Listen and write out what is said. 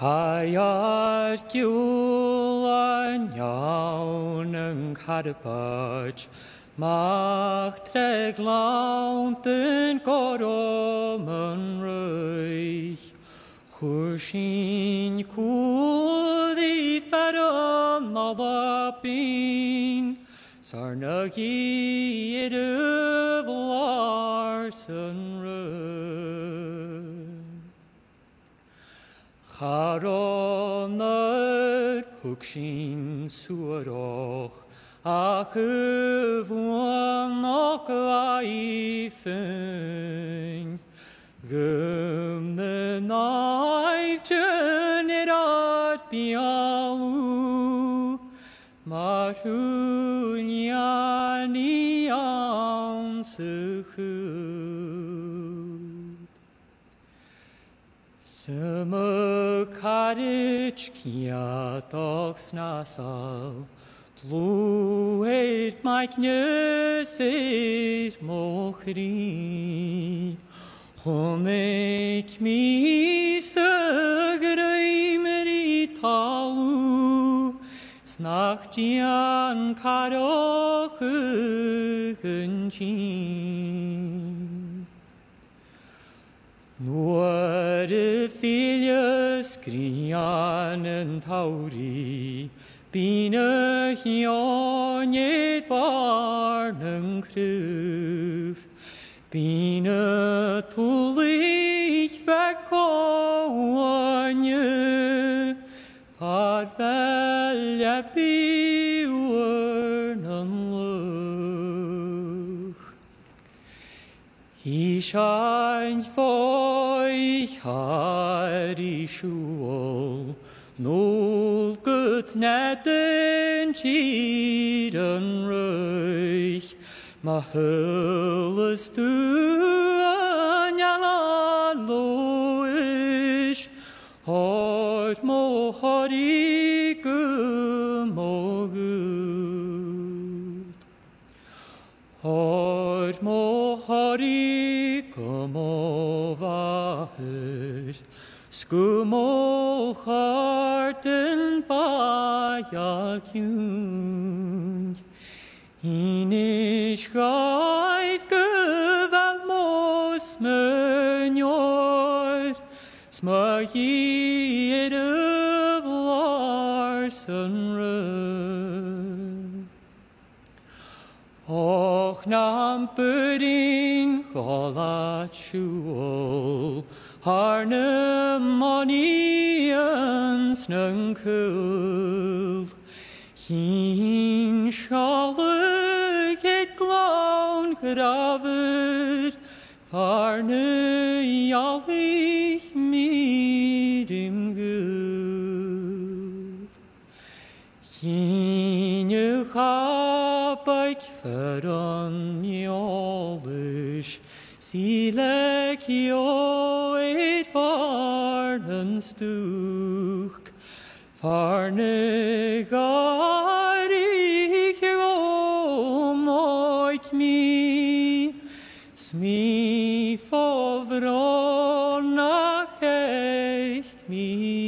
Chaiad giúlan iawn yng Nghaerbyd, mach treg lawnt yn gorom yn rwych. Chwrsin cwld I fferon o labin, sarnag i'r blars yn rwych. Charon yr hwgsin sŵroch, ac yfwan o'ch laifyn. Gymna naif generat bialw, mar hwnian I awn sychwyd. Symy carich ciad o'ch snasal, Dlwyd mae cnysir mochri. Chonig mi sygraimer I talw, snach dian caroch yn chin. Nw'r y ffilius grian yn tawri, Byn y hionied barn yn cryf, Byn y twlich feg hoanio, par fel biwr yn lwch. I siaint fwy har I siwl, Nôl gydned yn tir yn rwych, Mae hylys dŵan ialan lwys, O'r mohor I gymogwyd. O'r mohor I gymofahyr, Sgwmol chart yn baial cwn. Inish gaif gyfal mos mynyor, Sma i'r blars yn rwyf. Och nam bydyn golat siwl, Harnym onions nyng cwl, Hi'n sialwg et glawn grafyr, Farny iawych mirim gwyl. Hi'n yw chabaig fferon miolys, Sileg io et farn yn stwch, Farny garig o moich mi, Smi ffofron ach echt mi.